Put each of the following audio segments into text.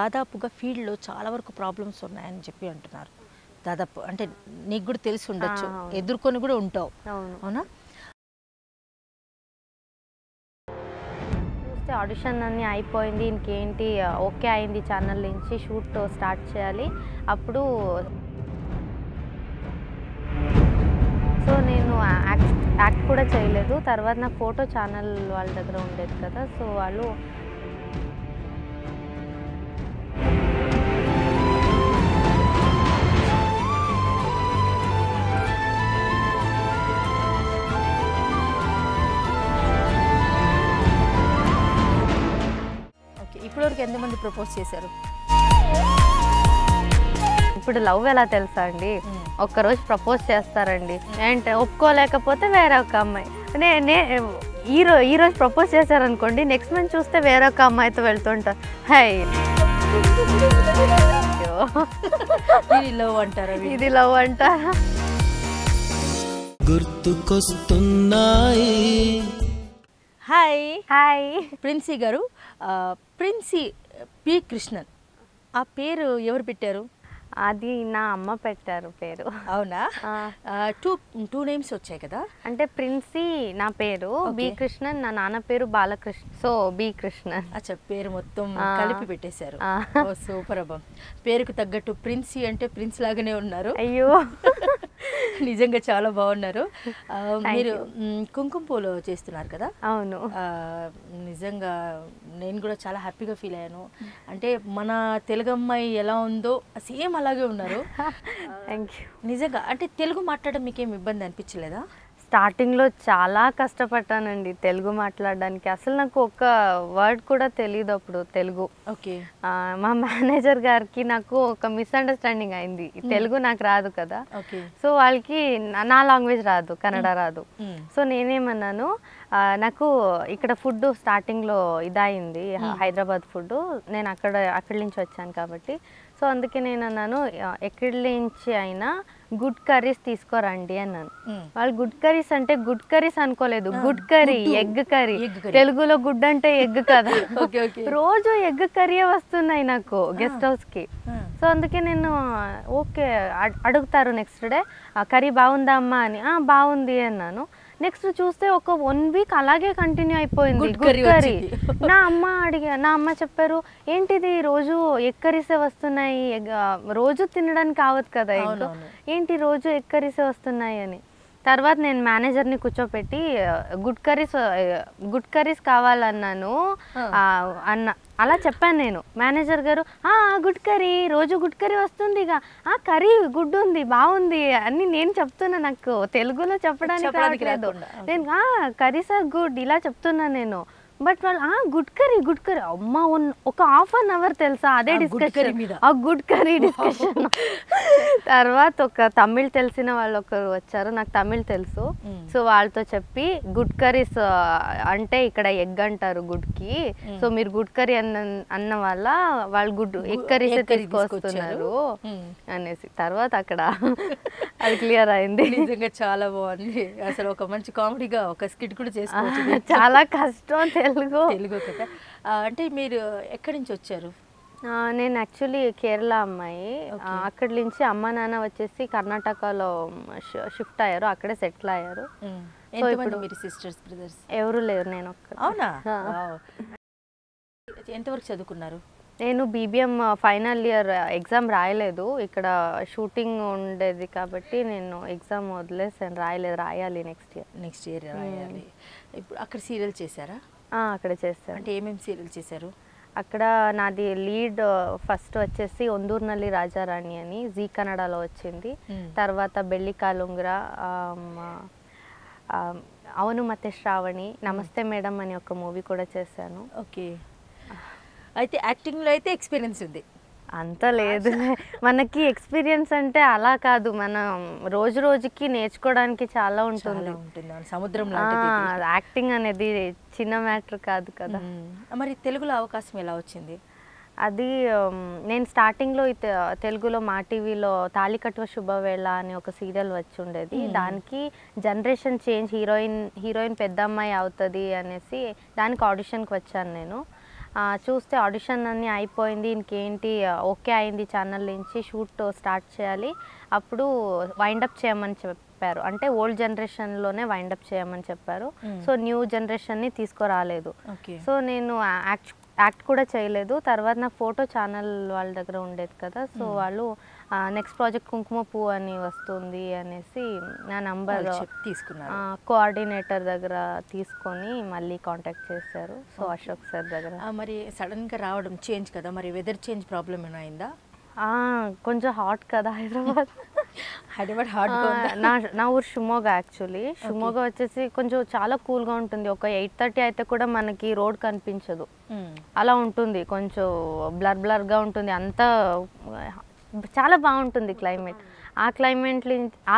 దాదాపుగా ఫీల్డ్లో చాలా వరకు ప్రాబ్లమ్స్ ఉన్నాయని చెప్పి అంటున్నారు. దాదాపు అంటే నీకు కూడా తెలిసి ఉండొచ్చు, ఎదుర్కొని కూడా ఉంటావు, అవునా? చూస్తే ఆడిషన్ అన్నీ అయిపోయింది, ఇంకేంటి ఓకే అయింది, ఛానల్ నుంచి షూట్ స్టార్ట్ చేయాలి. అప్పుడు సో నేను యాక్ట్ కూడా చేయలేదు. తర్వాత నాకు ఫోటో ఛానల్ వాళ్ళ దగ్గర ఉండేది కదా, సో వాళ్ళు ఇప్పటివరకు ఎంతమంది ప్రపోజ్ చేశారు? ఇప్పుడు లవ్ ఎలా తెలుసా అండి, ఒక్కరోజు ప్రపోజ్ చేస్తారండి, అంటే ఒప్పుకోలేకపోతే వేరే ఒక అమ్మాయి, ఈ రోజు ప్రపోజ్ చేశారనుకోండి, నెక్స్ట్ మంత్ చూస్తే వేరే ఒక అమ్మాయితో వెళ్తుంటా. హై లవ్ అంటారా? ఇది లవ్ అంటారా? గుర్తుకొస్తున్నాయి. హాయ్ హాయ్ ప్రిన్సీ గారు. ప్రిన్సీ పి కృష్ణన్, ఆ పేరు ఎవరు పెట్టారు? అది నా అమ్మ పెట్టారు పేరు. అవునా? టూ నేమ్స్ వచ్చాయి కదా, అంటే ప్రిన్సీ నా పేరు, బి కృష్ణన్ నా నాన్న పేరు బాలకృష్ణ, సో బి కృష్ణన్. అచ్చా, పేరు మొత్తం కలిపి పెట్టేశారు. సూపర్ అబ్బా, పేరుకు తగ్గట్టు ప్రిన్సీ అంటే ప్రిన్స్ లాగానే ఉన్నారు. అయ్యో నిజంగా చాలా బాగున్నారు. మీరు కుంకుమ పూలు చేస్తున్నారు కదా? అవును. నిజంగా నేను కూడా చాలా హ్యాపీగా ఫీల్ అయ్యాను. అంటే మన తెలుగు అమ్మాయి ఎలా ఉందో సేమ్ అలాగే ఉన్నారు. Thank you. నిజంగా అంటే తెలుగు మాట్లాడడం మీకేం ఇబ్బంది అనిపించలేదా? స్టార్టింగ్లో చాలా కష్టపడ్డానండి తెలుగు మాట్లాడడానికి. అసలు నాకు ఒక వర్డ్ కూడా తెలియదు అప్పుడు తెలుగు. ఓకే. మా మేనేజర్ గారికి నాకు ఒక మిస్అండర్స్టాండింగ్ అయింది, తెలుగు నాకు రాదు కదా. సో వాళ్ళకి నా లాంగ్వేజ్ రాదు, కన్నడ రాదు. సో నేనేమన్నాను, నాకు ఇక్కడ ఫుడ్ స్టార్టింగ్లో ఇదయింది, హైదరాబాద్ ఫుడ్, నేను అక్కడి నుంచి వచ్చాను కాబట్టి. సో అందుకే నేను అన్నాను, ఎక్కడి నుంచి అయినా గుడ్ కర్రీస్ తీసుకోరండి అన్నాను. వాళ్ళు గుడ్ కర్రీస్ అంటే గుడ్ కర్రీస్ అనుకోలేదు, గుడ్ కర్రీ, ఎగ్ కర్రీ. తెలుగులో గుడ్ అంటే ఎగ్ కదా, రోజు ఎగ్ కర్రీ వస్తున్నాయి నాకు గెస్ట్ హౌస్కి. సో అందుకే నేను ఓకే అడుగుతారు నెక్స్ట్ డే, కర్రీ బాగుందా అమ్మా అని. బాగుంది అన్నాను. నెక్స్ట్ చూస్తే ఒక 1 వీక్ అలాగే కంటిన్యూ అయిపోయింది గుడ్ కర్రీ. నా అమ్మ చెప్పారు, ఏంటిది రోజు ఎగ్ కర్రీసే వస్తున్నాయి, రోజు తినడానికి కావద్దు కదా ఎగ్, ఏంటి రోజు ఎగ్ కర్రీసే వస్తున్నాయి అని. తర్వాత నేను మేనేజర్ని కూర్చోపెట్టి గుడ్ కర్రీస్ కావాలన్నాను అలా చెప్పాను నేను. మేనేజర్ గారు, గుడ్ కర్రీ, రోజు గుడ్ కర్రీ వస్తుంది, ఇక కర్రీ గుడ్ ఉంది, బాగుంది అని నేను చెప్తున్నా, నాకు తెలుగులో చెప్పడానికి రావట్లేదు. నేను కర్రీ సార్ గుడ్ ఇలా చెప్తున్నా నేను. బట్ వాళ్ళు గుడ్ కర్రీ అమ్మ, ఒక ½ అవర్ తెలుసా అదే డిస్కషన్, గుడ్ కర్రీ డిస్కషన్. తర్వాత ఒక తమిళ్ తెలిసిన వాళ్ళు ఒకరు వచ్చారు, నాకు తమిళ్ తెలుసు. సో వాళ్ళతో చెప్పి గుడ్ కర్రీస్ అంటే ఇక్కడ ఎగ్ అంటారు గుడ్కి, సో మీరు గుడ్ కర్రీ అన్న వల్ల వాళ్ళు ఎగ్ కర్రీస్ తీసుకొస్తున్నారు అనేసి. తర్వాత అక్కడ అది క్లియర్ అయింది. నిజంగా చాలా బాగుంది. అసలు ఒక మంచి కామెడీగా ఒక స్కిట్ కూడా చేసుకోవచ్చు. చాలా కష్టం తెలుగు కదా. అంటే మీరు ఎక్కడి నుంచి వచ్చారు? నేను యాక్చువల్లీ కేరళ అమ్మాయి. అక్కడి నుంచి అమ్మ నాన్న వచ్చేసి కర్ణాటకలో షిఫ్ట్ అయ్యారు, అక్కడే సెటిల్ అయ్యారు. సో ఇప్పుడు మీరు సిస్టర్స్ బ్రదర్స్ ఎవరు లేరు, నేను ఒక్క. అవునా? ఎంతవరకు చదువుకున్నారు? నేను బీబీఎం ఫైనల్ ఇయర్ ఎగ్జామ్ రాయలేదు, ఇక్కడ షూటింగ్ ఉండేది కాబట్టి నేను ఎగ్జామ్ వదిలేసాను, రాయాలి నెక్స్ట్ ఇయర్ రాయాలి. ఇప్పుడు అక్కడ సీరియల్ చేశారా? అక్కడ చేశాను. అంటే ఏమేమి సీరియల్ చేశారు? అక్కడ నాది లీడ్ ఫస్ట్ వచ్చేసి ఒందూర్నల్లి రాజారాణి అని జీ కన్నడలో వచ్చింది. తర్వాత బెల్లి కాలుంగ్రా, అవును ಮತ್ತೆ శ్రావణి, నమస్తే మేడం అని ఒక మూవీ కూడా చేశాను. ఓకే. అయితే యాక్టింగ్లో అయితే ఎక్స్పీరియన్స్ ఉంది? అంత లేదు, మనకి ఎక్స్పీరియన్స్ అంటే అలా కాదు, మనం రోజుకి నేర్చుకోవడానికి చాలా ఉంటుంది. సముద్రం యాక్టింగ్ అనేది చిన్న మ్యాటర్ కాదు కదా. మరి తెలుగులో అవకాశం ఎలా వచ్చింది? అది నేను స్టార్టింగ్లో తెలుగులో మా టీవీలో తాళికట్వ శుభవేళ అని ఒక సీరియల్ వచ్చి ఉండేది. దానికి జనరేషన్ చేంజ్, హీరోయిన్ పెద్ద అమ్మాయి అవుతుంది అనేసి దానికి ఆడిషన్కి వచ్చాను నేను. చూస్తే ఆడిషన్ అన్నీ అయిపోయింది, ఇంకేంటి ఓకే అయింది ఛానల్ నుంచి, షూట్ స్టార్ట్ చేయాలి, అప్పుడు వైండప్ చేయమని చెప్పారు. అంటే ఓల్డ్ జనరేషన్లోనే వైండప్ చేయమని చెప్పారు. సో న్యూ జనరేషన్ని తీసుకురాలేదు. సో నేను యాక్ట్ కూడా చేయలేదు. తర్వాత నా ఫోటో ఛానల్ వాళ్ళ దగ్గర ఉండేది కదా, సో వాళ్ళు నెక్స్ట్ ప్రాజెక్ట్ కుంకుమ పువ్వు అని వస్తుంది అనేసి నా నంబర్ తీసుకున్నారు. కోఆర్డినేటర్ దగ్గర తీసుకొని మళ్ళీ కాంటాక్ట్ చేశారు. సో అశోక్ సార్ దగ్గర. మరి సడన్గా రావడం చేంజ్ కదా, మరి వెదర్ చేంజ్ ప్రాబ్లం ఏమైనా అయిందా? కొంచెం హాట్ కదా హైదరాబాద్. హాట్ నా ఊరు షిమోగా. యాక్చువల్లీ షిమోగా వచ్చేసి కొంచెం చాలా కూల్గా ఉంటుంది. ఒక 8:30 అయితే కూడా మనకి రోడ్ కనిపించదు, అలా ఉంటుంది. కొంచెం బ్లర్గా ఉంటుంది, అంతా చాలా బాగుంటుంది క్లైమేట్. ఆ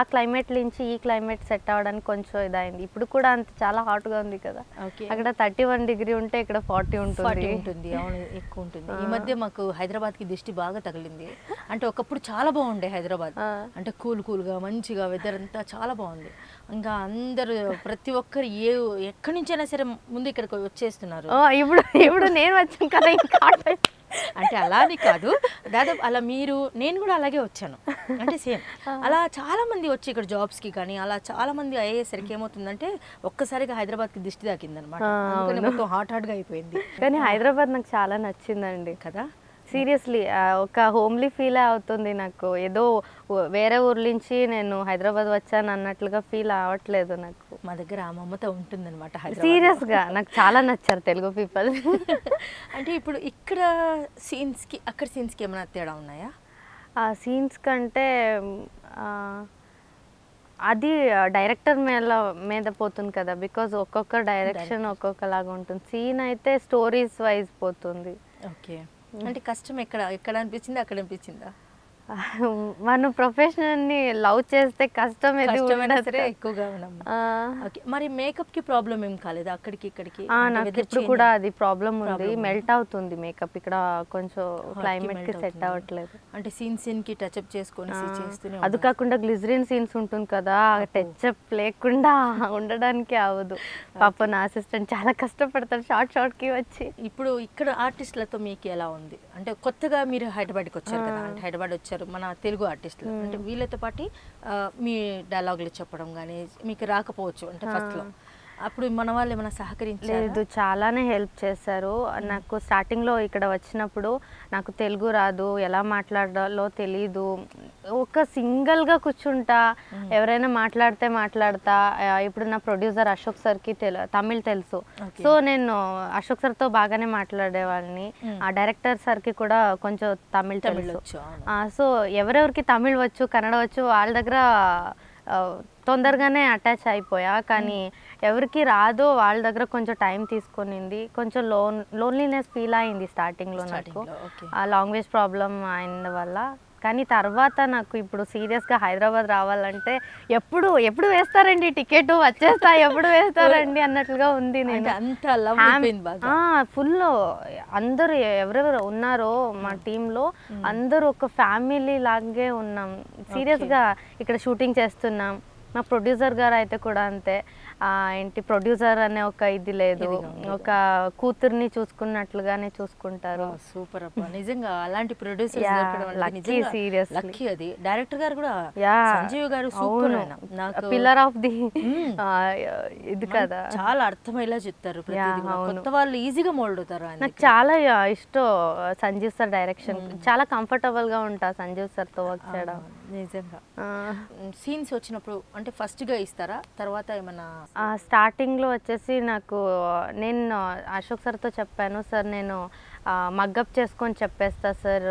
క్లైమేట్ నుంచి ఈ క్లైమేట్ సెట్ అవ్వడానికి కొంచెం ఇదైంది. ఇప్పుడు కూడా అంత చాలా హాట్గా ఉంది కదా, అక్కడ 31 డిగ్రీ ఉంటే ఇక్కడ 40 ఉంటుంది. అవును, ఎక్కువ ఉంటుంది. ఈ మధ్య మాకు హైదరాబాద్కి దిష్టి బాగా తగిలింది. అంటే ఒకప్పుడు చాలా బాగుండే హైదరాబాద్, అంటే కూల్గా మంచిగా వెదర్ అంతా చాలా బాగుంది. ఇంకా అందరూ ప్రతి ఒక్కరు ఎక్కడి నుంచైనా సరే ముందు ఇక్కడికి వచ్చేస్తున్నారు. ఇప్పుడు నేను వచ్చాను కదా, ఇంకా అంటే అలానే కాదు, దాదాపు అలా నేను కూడా అలాగే వచ్చాను. అంటే సేమ్ అలా చాలా మంది వచ్చి ఇక్కడ జాబ్స్కి కానీ అలా చాలా మంది అయ్యేసరికి ఏమవుతుందంటే ఒక్కసారిగా హైదరాబాద్కి దిష్టి తాకిందనమాట. మొత్తం హాట్గా అయిపోయింది. కానీ హైదరాబాద్ నాకు చాలా నచ్చిందండి కదా, సీరియస్లీ. ఒక హోమ్లీ ఫీల్ అవుతుంది నాకు. ఏదో వేరే ఊరు నుంచి నేను హైదరాబాద్ వచ్చాను అన్నట్లుగా ఫీల్ అవ్వట్లేదు నాకు. మా దగ్గర ఆ మమత ఉంటుందన్నమాట. సీరియస్గా నాకు చాలా నచ్చారు తెలుగు పీపుల్. అంటే ఇప్పుడు ఇక్కడ సీన్స్కి అక్కడ సీన్స్కి ఏమైనా తేడా ఉన్నాయా? సీన్స్ కంటే అది డైరెక్టర్ మీద పోతుంది కదా, బికాజ్ ఒక్కొక్క డైరెక్షన్ ఒక్కొక్కలాగా ఉంటుంది. సీన్ అయితే స్టోరీస్ వైజ్ పోతుంది. ఓకే, అంటే కష్టం ఎక్కడ అనిపించింది, అక్కడ అనిపించిందా? మనం ప్రొఫెషనల్ని లవ్ చేస్తే కష్టం ఎక్కువగా ఉన్నాం. మరి మేకప్ కి ప్రాబ్లం ఏం కాలేదు అక్కడికి ఇక్కడికి? నాకు ఇప్పుడు కూడా అది ప్రాబ్లం ఉంది, మెల్ట్ అవుతుంది మేకప్. ఇక్కడ కొంచెం క్లైమేట్ కి సెట్ అవ్వట్లేదు. అంటే సీన్ కి టచ్ అప్ చేసుకొని చేస్తూనే. అది కాకుండా గ్లిజరిన్ సీన్స్ ఉంటుంది కదా, టచ్ అప్ లేకుండా ఉండడానికి అవ్వదు. పాప నా అసిస్టెంట్ చాలా కష్టపడతారు షార్ట్ కి వచ్చి. ఇప్పుడు ఇక్కడ ఆర్టిస్టులతో మీకు ఎలా ఉంది? అంటే కొత్తగా మీరు హైదరాబాద్కి వచ్చారు కదా, అంటే హైదరాబాద్ వచ్చారు మన తెలుగు ఆర్టిస్టులు, అంటే వీళ్ళతో పాటు మీ డైలాగులు చెప్పడం కానీ మీకు రాకపోవచ్చు అంటే ఫస్ట్లో, అప్పుడు మన వాళ్ళు ఏమైనా సహకరించలేదు? చాలానే హెల్ప్ చేశారు నాకు. స్టార్టింగ్లో ఇక్కడ వచ్చినప్పుడు నాకు తెలుగు రాదు, ఎలా మాట్లాడాలో తెలీదు. ఒక సింగిల్గా కూర్చుంటా, ఎవరైనా మాట్లాడతా. ఇప్పుడు నా ప్రొడ్యూసర్ అశోక్ సార్కి తమిళ్ తెలుసు, సో నేను అశోక్ సార్తో బాగానే మాట్లాడేవాళ్ళని. ఆ డైరెక్టర్ సార్కి కూడా కొంచెం తమిళ్ తెలుసు. సో ఎవరెవరికి తమిళ్ వచ్చు, కన్నడ వచ్చు, వాళ్ళ దగ్గర తొందరగానే అటాచ్ అయిపోయా. కానీ ఎవరికి రాదో వాళ్ళ దగ్గర కొంచెం టైం తీసుకునింది. కొంచెం లోన్లీనెస్ ఫీల్ అయింది స్టార్టింగ్లో నాకు, ఆ లాంగ్వేజ్ ప్రాబ్లం అయిన వల్ల. కానీ తర్వాత నాకు ఇప్పుడు సీరియస్గా హైదరాబాద్ రావాలంటే ఎప్పుడు వేస్తారండి టికెట్, వచ్చేస్తా, ఎప్పుడు వేస్తారండి అన్నట్లుగా ఉంది. నేను ఫుల్ అందరూ ఎవరెవరు ఉన్నారో మా టీంలో అందరూ ఒక ఫ్యామిలీ లాగే ఉన్నాం. సీరియస్గా ఇక్కడ షూటింగ్ చేస్తున్నాం. మా ప్రొడ్యూసర్ గారు అయితే కూడా అంతే. ఏంటి ప్రొడ్యూసర్ అనే ఒక ఇది లేదు, ఒక కూతుర్ని చూసుకున్నట్లుగానే చూసుకుంటారు. సూపర్ అప్ప, నిజంగా అలాంటి ప్రొడ్యూసర్ లక్కీ. అది డైరెక్టర్ గారు కూడా సంజీవ్ గారు సూపర్, నాకు పిల్లర్ ఆఫ్ ది ఇది కదా, చాలా అర్థమయ్యేలా చెప్తారు. కొత్త వాళ్ళు ఈజీగా మోల్డ్ అవుతారు. నాకు చాలా ఇష్టం సంజీవ్ సార్ డైరెక్షన్, చాలా కంఫర్టబుల్ గా ఉంటా సంజీవ్ సార్ తో వర్క్ చేయడం. నిజంగా సీన్స్ వచ్చినప్పుడు అంటే ఫస్ట్ గా ఇస్తారా, తర్వాత ఏమన్నా? స్టార్టింగ్లో వచ్చేసి నేను అశోక్ సార్తో చెప్పాను, సార్ నేను మగ్గప్ చేసుకొని చెప్పేస్తా సార్,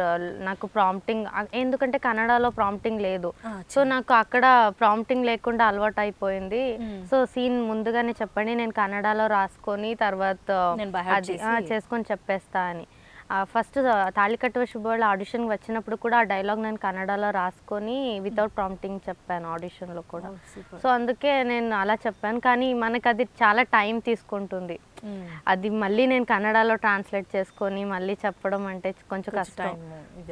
నాకు ప్రాంప్టింగ్, ఎందుకంటే కన్నడలో ప్రాంప్టింగ్ లేదు, సో నాకు అక్కడ ప్రాంప్టింగ్ లేకుండా అలవాటు అయిపోయింది. సో సీన్ ముందుగానే చెప్పండి, నేను కన్నడలో రాసుకొని తర్వాత అది చేసుకొని చెప్పేస్తా అని. ఫస్ట్ తాళికట్టువ శుభవాళ్ళ ఆడిషన్కి వచ్చినప్పుడు కూడా ఆ డైలాగ్ నేను కన్నడలో రాసుకొని వితౌట్ ప్రాంప్టింగ్ చెప్పాను ఆడిషన్లో కూడా. సో అందుకే నేను అలా చెప్పాను. కానీ మనకు అది చాలా టైం తీసుకుంటుంది. అది మళ్ళీ నేను కన్నడలో ట్రాన్స్లేట్ చేసుకొని మళ్ళీ చెప్పడం అంటే కొంచెం కష్టం.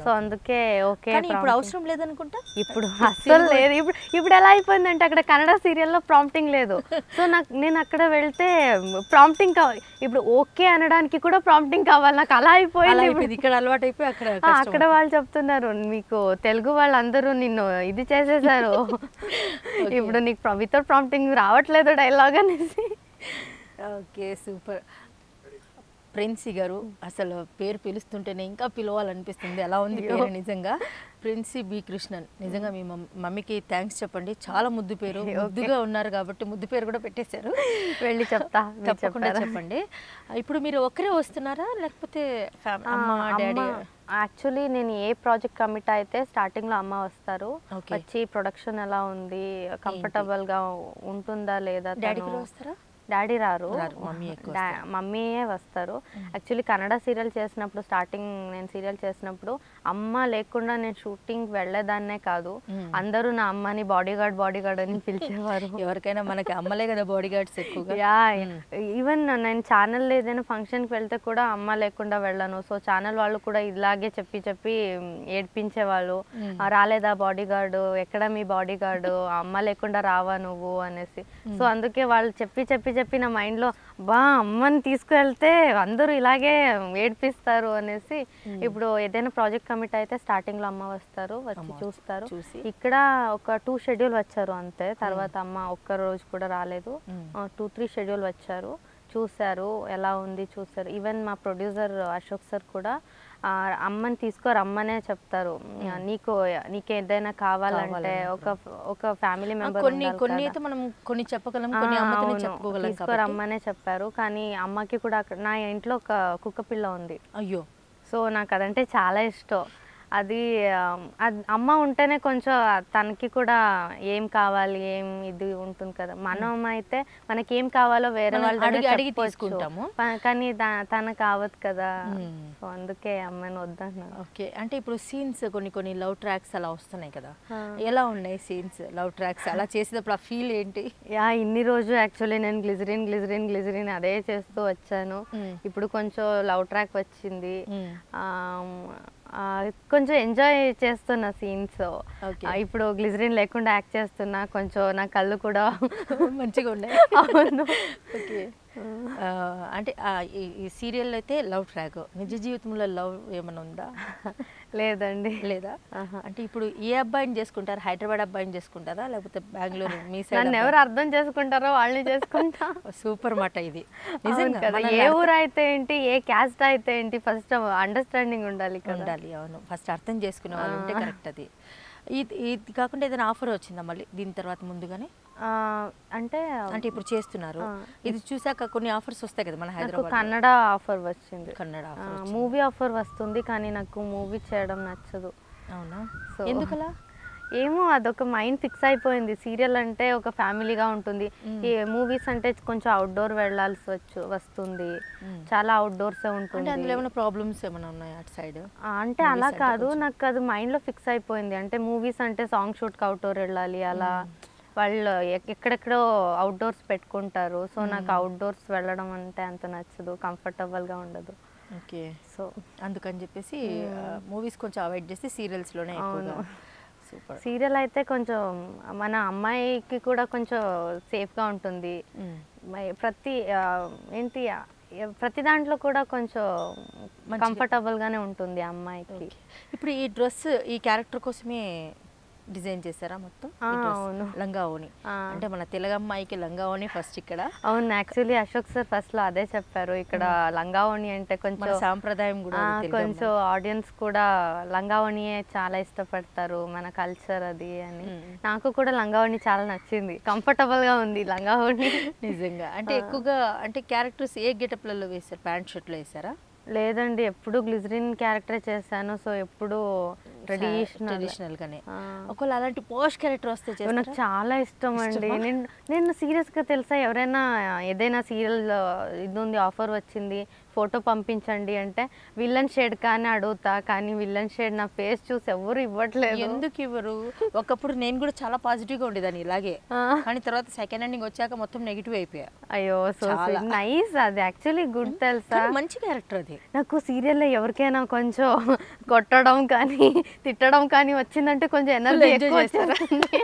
సో అందుకే ఓకే ఇప్పుడు అవసరం లేదనుకుంటా. ఇప్పుడు అస్సలు లేదు. ఇప్పుడు ఎలా అయిపోయిందంటే అక్కడ కన్నడ సీరియల్లో ప్రాంప్టింగ్ లేదు. సో నేను అక్కడ వెళ్తే ప్రాంప్టింగ్ కావాలి. ఇప్పుడు ఓకే అనడానికి కూడా ప్రాంప్టింగ్ కావాలి. నాకు అలా అయిపోయింది. ఇక్కడ అలవాటు అయిపోయి అక్కడ వాళ్ళు చెప్తున్నారు మీకు తెలుగు వాళ్ళందరూ నిన్ను ఇది చేసేసారు, ఇప్పుడు నీకు వితౌట్ ప్రాంప్టింగ్ రావట్లేదు డైలాగ్ అనేసి. Okay, super. ప్రిన్సీ గారు, అసలు పేరు పిలుస్తుంటేనే ఇంకా పిలవాలనిపిస్తుంది. ఎలా ఉంది పేరు నిజంగా? ప్రిన్సీ బి కృష్ణన్. నిజంగా మీ మమ్మీకి థ్యాంక్స్ చెప్పండి. చాలా ముద్దు పేరు, ముద్దుగా ఉన్నారు కాబట్టి ముద్దు పేరు కూడా పెట్టేశారు. వెళ్ళి చెప్తా, తప్పకుండా చెప్పండి. ఇప్పుడు మీరు ఒక్కరే వస్తున్నారా లేకపోతే అమ్మ డాడీ? యాక్చువల్లీ నేను ఏ ప్రాజెక్ట్ కమిట్ అయితే స్టార్టింగ్లో అమ్మ వస్తారు, వచ్చి ప్రొడక్షన్ ఎలా ఉంది, కంఫర్టబుల్గా ఉంటుందా లేదా. డాడీ కూడా వస్తారా? డాడీ రారు, మమ్మీయే వస్తారు. యాక్చువల్లీ కన్నడ సీరియల్ చేసినప్పుడు నేను సీరియల్ చేసినప్పుడు అమ్మ లేకుండా నేను షూటింగ్ వెళ్ళేదాన్నే కాదు. అందరూ నా అమ్మని బాడీ గార్డ్ అని పిలిచేవారు. ఎవరికైనా మనకి అమ్మలే కదా బాడీ గార్డ్స్ ఎక్కువగా. ఈవెన్ నేను ఛానల్ ఏదైనా ఫంక్షన్కి వెళ్తే కూడా అమ్మ లేకుండా వెళ్ళను. సో ఛానల్ వాళ్ళు కూడా ఇలాగే చెప్పి ఏడ్పించేవాళ్ళు, రాలేదా బాడీ గార్డు, ఎక్కడ మీ బాడీ గార్డు, అమ్మ లేకుండా రావా నువ్వు అనేసి. సో అందుకే వాళ్ళు చెప్పి నా మైండ్లో అమ్మని తీసుకువెళ్తే అందరూ ఇలాగే ఏడ్పిస్తారు అనేసి ఇప్పుడు ఏదైనా ప్రాజెక్ట్ కమిట్ అయితే స్టార్టింగ్లో అమ్మ వస్తారు, వచ్చి చూస్తారు. ఇక్కడ ఒక 2 షెడ్యూల్ వచ్చారు అంతే. తర్వాత అమ్మ ఒక్క రోజు కూడా రాలేదు, 2-3 షెడ్యూల్ వచ్చారు, చూశారు ఎలా ఉంది చూశారు. ఈవెన్ మా ప్రొడ్యూసర్ అశోక్ సార్ కూడా అమ్మని రమ్మనే చెప్తారు. నీకు ఏదైనా కావాలంటే ఒక ఫ్యామిలీ మెంబర్ రమ్మనే చెప్పారు. కానీ అమ్మకి కూడా నా ఇంట్లో ఒక కుక్క పిల్ల ఉంది. అయ్యో. సో నాకు అదంటే చాలా ఇష్టం. అది అమ్మ ఉంటేనే కొంచెం తనకి కూడా ఏం కావాలి ఏం ఇది ఉంటుంది కదా. మనం అయితే మనకి ఏం కావాలో వేరే వాళ్ళు అడిగి తీసుకుంటాము, కానీ తనకు కావద్దు కదా. సో అందుకే అమ్మని వద్దన్నాను. ఓకే, అంటే ఇప్పుడు సీన్స్ కొన్ని లవ్ ట్రాక్స్ అలా వస్తున్నాయి కదా, ఎలా ఉన్నాయి సీన్స్ లవ్ ట్రాక్స్ అలా చేసేటప్పుడు ఆ ఫీల్ ఏంటి? ఇన్ని రోజు యాక్చువల్లీ నేను గ్లిజరిన్ అదే చేస్తూ వచ్చాను. ఇప్పుడు కొంచెం లవ్ ట్రాక్ వచ్చింది, కొంచెం ఎంజాయ్ చేస్తున్నా సీన్స్. ఇప్పుడు గ్లిజరిన్ లేకుండా యాక్ట్ చేస్తున్నా, కొంచెం నా కళ్ళు కూడా మంచిగా ఉన్నాయి. ఓకే, అంటే ఈ సీరియల్ అయితే లవ్ ట్రాక్, నిజ జీవితంలో లవ్ ఏమైనా ఉందా? లేదండి. లేదా? అంటే ఇప్పుడు ఏ అబ్బాయిని చేసుకుంటారు? హైదరాబాద్ అబ్బాయిని చేసుకుంటారా లేకపోతే బెంగళూరు? మీ సైడ్ ఎవరు అర్థం చేసుకుంటారో వాళ్ళని చేసుకుంటా. సూపర్ మాట ఇది నిజంగా. ఏ ఊరు అయితే ఏంటి, ఏ క్యాస్ట్ అయితే ఏంటి, ఫస్ట్ అండర్స్టాండింగ్ ఉండాలి. అవును, ఫస్ట్ అర్థం చేసుకునే వాళ్ళు ఉంటే కరెక్ట్. అది ఇది కాకుండా ఏదైనా ఆఫర్ వచ్చిందా మళ్ళీ దీని తర్వాత ముందుగానే? అంటే ఇప్పుడు చేస్తున్నారు, ఇది చూసాక కొన్ని ఆఫర్స్ వస్తాయి కదా మన హైదరాబాద్. కన్నడ ఆఫర్ వచ్చింది, మూవీ ఆఫర్ వస్తుంది, కానీ నాకు మూవీ చేయడం నచ్చదు. అవునా? ఎందుకలా? ఏమో అదొక మైండ్ ఫిక్స్ అయిపోయింది. సీరియల్ అంటే ఒక ఫ్యామిలీగా ఉంటుంది, ఈ మూవీస్ అంటే కొంచెం అవుట్డోర్ వెళ్ళాల్సి వస్తుంది, చాలా అవుట్డోర్స్ ఉంటుంది. అందులో ఏమైనా ప్రాబ్లమ్స్ ఏమైనా ఉన్నాయా అటు సైడ్? అంటే అలా కాదు, నాకు అది మైండ్లో ఫిక్స్ అయిపోయింది. అంటే మూవీస్ అంటే సాంగ్ షూట్కి అవుట్డోర్ వెళ్ళాలి, అలా వాళ్ళు ఎక్కడెక్కడో అవుట్డోర్స్ పెట్టుకుంటారు. సో నాకు అవుట్డోర్స్ వెళ్ళడం అంటే అంత నచ్చదు, కంఫర్టబుల్గా ఉండదు. ఓకే, సో అందుకని చెప్పేసి మూవీస్ కొంచెం అవాయిడ్ చేస్తే సీరియల్స్లోనే. అవును, సీరియల్ అయితే కొంచెం మన అమ్మాయికి కూడా కొంచెం సేఫ్గా ఉంటుంది. ప్రతి దాంట్లో కూడా కొంచెం కంఫర్టబుల్గానే ఉంటుంది అమ్మాయికి. ఇప్పుడు ఈ డ్రెస్ ఈ క్యారెక్టర్ కోసమే డిజైన్ చేశారా మొత్తం? అవును, లంగా ఓని అంటే మన తెలుగు అమ్మాయికి లంగా ఓని ఫస్ట్ ఇక్కడ. అవును, యాక్చువల్లీ అశోక్ సార్ ఫస్ట్ లో అదే చెప్పారు, ఇక్కడ లంగా ఓని అంటే కొంచెం సాంప్రదాయం కూడా, కొంచెం ఆడియన్స్ కూడా లంగా ఓనియే చాలా ఇష్టపడతారు, మన కల్చర్ అది అని. నాకు కూడా లంగా ఓని చాలా నచ్చింది, కంఫర్టబుల్ గా ఉంది లంగా ఓని. నిజంగా. అంటే ఎక్కువగా అంటే క్యారెక్టర్స్ ఏ గెటప్లలో వేశారు? ప్యాంట్ షర్ట్లో వేసారా? లేదండి, ఎప్పుడు గ్లిజరిన్ క్యారెక్టర్ చేశాను. సో ఎప్పుడు ట్రెడిషనల్ గానే. ఒకవేళ అలాంటి పోష్ క్యారెక్టర్ వస్తే నాకు చాలా ఇష్టం అండి. నేను సీరియస్గా తెలుసా, ఎవరైనా ఏదైనా సీరియల్ ఇది ఉంది ఆఫర్ వచ్చింది ఫోటో పంపించండి అంటే విల్లన్ షేడ్ కానీ అడుగుతా, కానీ విల్లన్ షేడ్ నా ఫేస్ చూసి ఎవరు ఇవ్వట్లేదు. ఎందుకు ఇవ్వరు? ఒకప్పుడు నేను కూడా చాలా పాజిటివ్గా ఉండేదాన్ని ఇలాగే, కానీ తర్వాత సెకండ్ ఎండింగ్ వచ్చాక మొత్తం నెగిటివ్ అయిపోయా. అయ్యో సో నైస్, అది యాక్చువల్లీ గుడ్ తెలుసా, మంచి క్యారెక్టర్ అది. నాకు సీరియల్లో ఎవరికైనా కొంచెం కొట్టడం కానీ తిట్టడం కానీ వచ్చిందంటే కొంచెం ఎనర్జీ ఎక్కువ వచ్చేస్తుంది.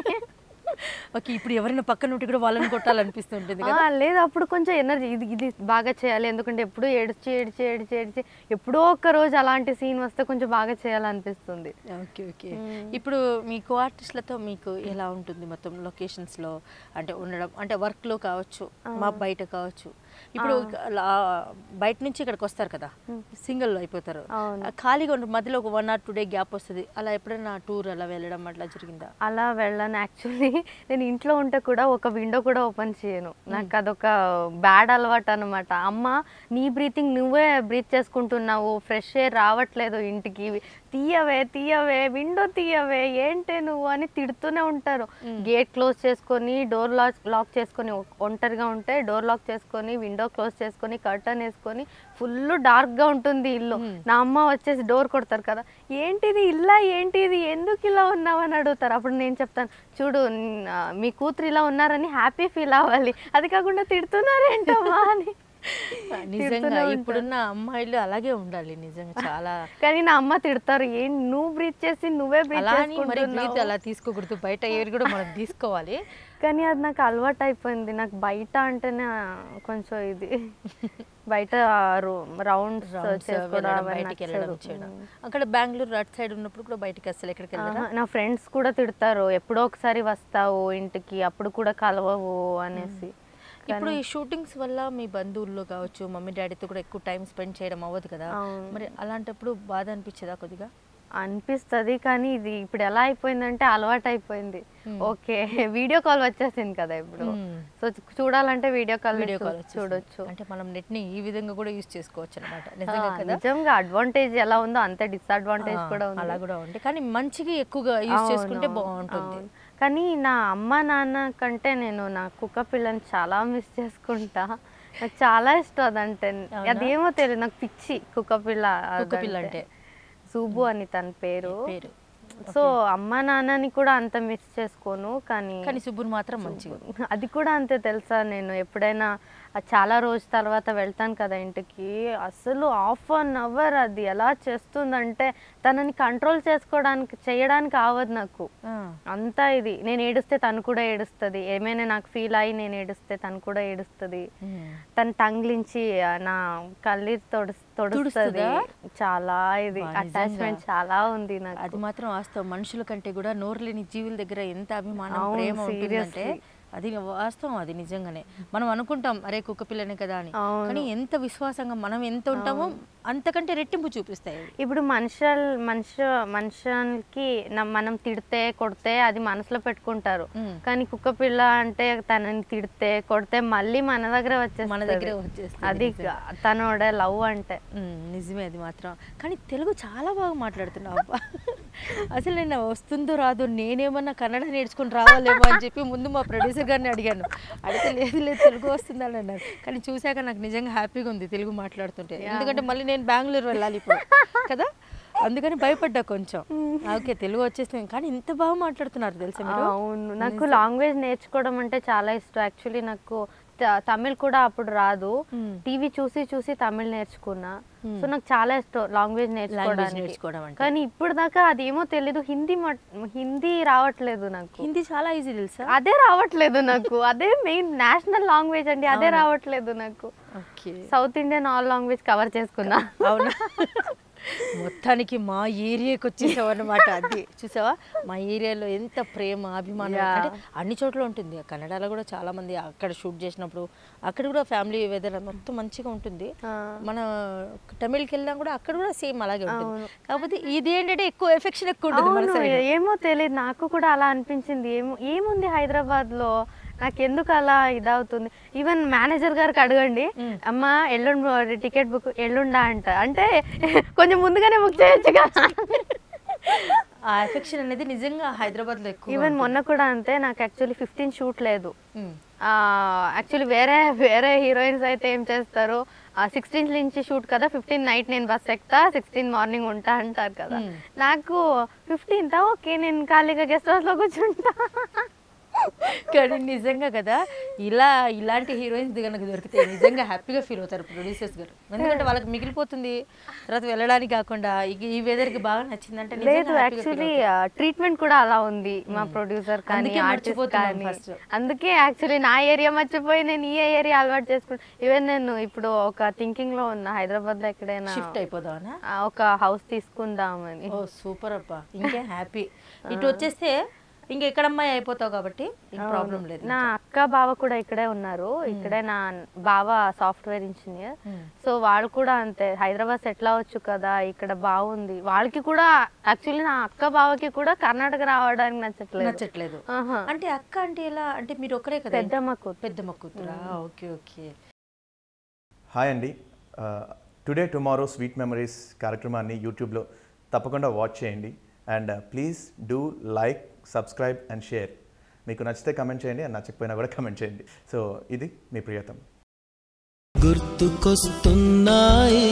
ఓకే, ఇప్పుడు ఎవరైనా పక్కన ఉంటే కూడా వాళ్ళని కొట్టాలనిపిస్తుంటుంది కదా. లేదు, అప్పుడు కొంచెం ఎనర్జీ ఇది బాగా చేయాలి, ఎందుకంటే ఎప్పుడు ఏడ్చి ఏడ్చి ఏడ్చి ఏడ్చి ఎప్పుడో ఒక్క రోజు అలాంటి సీన్ వస్తే కొంచెం బాగా చేయాలనిపిస్తుంది. Okay okay. ఇప్పుడు మీ కో ఆర్టిస్టులతో మీకు ఎలా ఉంటుంది మొత్తం లొకేషన్స్లో అంటే ఉండడం, అంటే వర్క్లో కావచ్చు, మా బయట కావచ్చు? ఇప్పుడు బయట నుంచి ఇక్కడికి వస్తారు కదా, సింగిల్ అయిపోతారు, ఖాళీగా ఉంటుంది, మధ్యలో ఒక 1 or 2 day గ్యాప్ వస్తుంది, అలా ఎప్పుడైనా టూర్ అలా వెళ్ళడం అట్లా జరిగిందా? అలా వెళ్ళను యాక్చువల్లీ. నేను ఇంట్లో ఉంటే కూడా ఒక విండో కూడా ఓపెన్ చేయను, నాకు అదొక బ్యాడ్ అలవాటు అనమాట. అమ్మ నీ బ్రీతింగ్ నువ్వే బ్రీత్ చేసుకుంటున్నావు, ఫ్రెష్ ఎయిర్ రావట్లేదు ఇంటికి, తీయవే తీయవే విండో తీయవే ఏంటే నువ్వు అని తిడుతూనే ఉంటారు. గేట్ క్లోజ్ చేసుకొని డోర్ లాక్ చేసుకొని, ఒంటరిగా ఉంటే డోర్ లాక్ చేసుకొని విండో క్లోజ్ చేసుకొని కర్టన్ వేసుకొని ఫుల్ డార్క్గా ఉంటుంది ఇల్లు. నా అమ్మ వచ్చేసి డోర్ కొడతారు కదా, ఏంటిది ఇలా ఏంటిది ఎందుకు ఇలా ఉన్నావు అని అడుగుతారు. అప్పుడు నేను చెప్తాను, చూడు మీ కూతురు ఇలా ఉన్నారని హ్యాపీ ఫీల్ అవ్వాలి, అది కాకుండా తిడుతున్నారేంటమ్మా అని. నిజంగా ఇప్పుడున్న అమ్మాయిలు అలాగే ఉండాలి నిజంగా చాలా. కానీ నా అమ్మ తిడతారు, ఏం నువ్వు బ్రీత్ చేసి నువ్వే బ్రీత్ చేసుకుంటున్నావు, అలా తీసుకోకూడదు, బయట ఎయిర్ కూడా మనం తీసుకోవాలి. కానీ అది నాకు అలవాటు అయిపోయింది, నాకు బయట అంటేనే కొంచెం ఇది బయట రౌండ్స్ బయటికి వెళ్ళడం చేయడం. అక్కడ బెంగళూరు అటు సైడ్ ఉన్నప్పుడు కూడా బయటికి అసలు ఎక్కడికి వెళ్ళారా? నా ఫ్రెండ్స్ కూడా తిడతారు, ఎప్పుడో ఒకసారి వస్తావు ఇంటికి, అప్పుడు కూడా కలవవు అనేసి. ఇప్పుడు ఈ షూటింగ్స్ వల్ల మీ బంధువుల్లో కావచ్చు, మమ్మీ డాడీతో కూడా ఎక్కువ టైం స్పెండ్ చేయడం అవ్వదు కదా, మరి అలాంటప్పుడు బాధ అనిపించదా? కొద్దిగా అనిపిస్తుంది, కానీ ఇది ఇప్పుడు ఎలా అయిపోయిందంటే అలవాటు అయిపోయింది. ఓకే, వీడియో కాల్ వచ్చేసింది కదా ఇప్పుడు, సో చూడాలంటే వీడియో కాల్ చూడొచ్చు. అంటే మనం నెట్ ని ఈ విధంగా కూడా యూజ్ చేసుకోవచ్చు అన్నమాట. నిజంగా అడ్వాంటేజ్ ఎలా ఉందో అంతే డిసడ్వాంటేజ్ కూడా ఉంది. అలా కూడా ఉంది, కానీ మంచిగా ఎక్కువగా యూజ్ చేసుకుంటే బాగుంటుంది. కానీ నా అమ్మ నాన్న కంటే నేను నా కుక్క పిల్లని చాలా మిస్ చేసుకుంటా, నాకు చాలా ఇష్టం అదంటే. అదేమో తెలియదు, నాకు పిచ్చి కుక్క పిల్ల అంటే. సుబ్బు అని తన పేరు. సో అమ్మ నాన్నని కూడా అంత మిస్ చేసుకోను, కానీ సుబ్బుని మాత్రం మంచిగా అది కూడా అంతే తెలుసా. నేను ఎప్పుడైనా చాలా రోజు తర్వాత వెళ్తాను కదా ఇంటికి, అసలు 1/2 hour అది ఎలా చేస్తుందంటే తనని కంట్రోల్ చేయడానికి అవ్వదు నాకు. అంతా ఇది నేను ఏడుస్తే తను కూడా ఏడుస్తుంది, ఏమైనా నాకు ఫీల్ అయ్యి నేను ఏడుస్తే తను కూడా ఏడుస్తుంది, తను టంగ్లించి నా కళ్ళి తొడుస్తుంది. చాలా ఇది అటాచ్మెంట్ చాలా ఉంది నాకు. అది మాత్రం వాస్తవం, మనుషుల కంటే కూడా నోరు లేని జీవుల దగ్గర ఎంత అభిమానం ప్రేమ ఉంటుందంటే అది వాస్తవం. అది నిజంగానే మనం అనుకుంటాం అరే కుక్క పిల్లనే కదా అని, కానీ ఎంత విశ్వాసంగా మనం ఎంత ఉంటామో అంతకంటే రెట్టింపు చూపిస్తాయి. ఇప్పుడు మనుషులకి మనం తిడితే కొడితే అది మనసులో పెట్టుకుంటారు, కానీ కుక్క పిల్ల అంటే తనని తిడితే కొడితే మళ్ళీ మన దగ్గర వచ్చేస్తుంది. అది తనోడే లవ్ అంటే. నిజమే అది మాత్రం. కానీ తెలుగు చాలా బాగా మాట్లాడుతున్నావు అబ్బా. అసలు నేను వస్తుందో రాదో, నేనేమన్నా కన్నడ నేర్చుకుని రావాలేమో అని చెప్పి ముందు మా ప్రొడ్యూసర్ గారిని అడిగాను, అడిగితే లేదు తెలుగు వస్తుందని అన్నారు. కానీ చూశాక నాకు నిజంగా హ్యాపీగా ఉంది తెలుగు మాట్లాడుతుంటే, ఎందుకంటే మళ్ళీ నేను బెంగళూరు వెళ్ళాలి ఇప్పుడు కదా, అందుకని భయపడ్డా కొంచెం. ఓకే తెలుగు వచ్చేస్తుంది, కానీ ఇంత బాగా మాట్లాడుతున్నారు తెలుసా మీరు. అవును, నాకు లాంగ్వేజ్ నేర్చుకోవడం అంటే చాలా ఇష్టం. యాక్చువల్లీ నాకు తమిళ్ కూడా అప్పుడు రాదు, టీవీ చూసి చూసి తమిళ్ నేర్చుకున్నా. సో నాకు చాలా ఇష్టం లాంగ్వేజ్ నేర్చుకోవడం. కానీ ఇప్పుడు దాకా అదేమో తెలీదు, హిందీ రావట్లేదు నాకు. హిందీ చాలా ఈజీ తెలుసా, అదే రావట్లేదు నాకు, అదే మెయిన్ నేషనల్ లాంగ్వేజ్ అండి, అదే రావట్లేదు నాకు. South Indian all language cover చేసుకున్నా. అవునా, మొత్తానికి మా ఏరియాకి వచ్చేసావు అన్నమాట. అది చూసావా మా ఏరియాలో ఎంత ప్రేమ అభిమానం అంటే అన్ని చోట్ల ఉంటుంది. కన్నడలో కూడా చాలా మంది అక్కడ షూట్ చేసినప్పుడు అక్కడ కూడా ఫ్యామిలీ వెదర్ మొత్తం మంచిగా ఉంటుంది. మన తమిళకి వెళ్ళినా కూడా అక్కడ కూడా సేమ్ అలాగే ఉంటుంది. కాకపోతే ఇది ఏంటంటే ఎక్కువ ఎఫెక్షన్ ఎక్కువ ఉంటుంది. ఏమో తెలియదు, నాకు కూడా అలా అనిపించింది. ఏముంది హైదరాబాద్ లో, నాకెందుకు అలా ఇదవుతుంది. ఈవెన్ మేనేజర్ గారికి అడగండి, అమ్మ ఎల్లుండి టికెట్ బుక్ ఎల్లుండా అంటే కొంచెం ముందుగానే బుక్ చేయొచ్చు కదా. ఆ ఎఫెక్షన్ అనేది నిజంగా హైదరాబాద్ లో ఎక్కువ. ఈవెన్ మొన్న కూడా అంతే, నాకు యాక్చువల్లీ 15 షూట్ లేదు. యాక్చువల్లీ వేరే హీరోయిన్స్ అయితే ఏం చేస్తారు, 16 నుంచి షూట్ కదా, 15 నైట్ నేను బస్ ఎక్కుతా, 16 మార్నింగ్ ఉంటా అంటారు కదా. నాకు 15th ఓకే నేను ఖాళీగా గెస్ట్ హౌస్లో కూర్చుంటా. కానీ నిజంగా కదా ఇలాంటి హీరోయిన్స్ కనుక దొరికితే నిజంగా హ్యాపీగా ఫీల్ అవుతారు ప్రొడ్యూసర్స్ గారు. ఎందుకంటే వాళ్ళకి మిగిలిపోతుంది, తర్వాత వెళ్ళడానికి కాకుండా ఈ వెదర్కి బాగా నచ్చిందంటే. లేదు యాక్చువల్లీ ట్రీట్మెంట్ కూడా అలా ఉంది మా ప్రొడ్యూసర్ కానీ ఆర్టిస్ట్ కానీ. అందుకే యాక్చువల్లీ నా ఏరియా మర్చిపోయి నేను ఈ ఏరియా అలవాటు చేసుకుంటా. ఈవెన్ నేను ఇప్పుడు ఒక థింకింగ్ లో ఉన్నా హైదరాబాద్ లో ఎక్కడైనా షిఫ్ట్ అయిపోదామనా, ఒక హౌస్ తీసుకుందామని. ఓ సూపర్ అబ్బా, ఇంకే హ్యాపీ. ఇటు వచ్చేస్తే ఇంకా ఎక్కడ అమ్మాయి అయిపోతావు కాబట్టి ప్రాబ్లం లేదు. నా అక్క బావ కూడా ఇక్కడే ఉన్నారు. ఇక్కడే నా బావ సాఫ్ట్వేర్ ఇంజనీర్. సో వాళ్ళు కూడా అంతే హైదరాబాద్ సెటిల్ అవ్వచ్చు కదా, ఇక్కడ బాగుంది. వాళ్ళకి కూడా యాక్చువల్లీ నా అక్క బావకి కూడా కర్ణాటక రావడానికి నచ్చట్లేదు. అంటే అక్క అంటే ఎలా అంటే మీరు ఒకరే కదా? పెద్దమ్మ కూతురా? Okay okay. హాయ్ అండి, టుడే టుమారో స్వీట్ మెమరీస్ కార్యక్రమాన్ని యూట్యూబ్లో తప్పకుండా వాచ్ చేయండి. And please do like, subscribe and share. మీకు నచ్చితే కమెంట్ చేయండి, అండ్ నచ్చకపోయినా కూడా కమెంట్ చేయండి. సో ఇది మీ ప్రియతం. గుర్తుకొస్తున్నాయి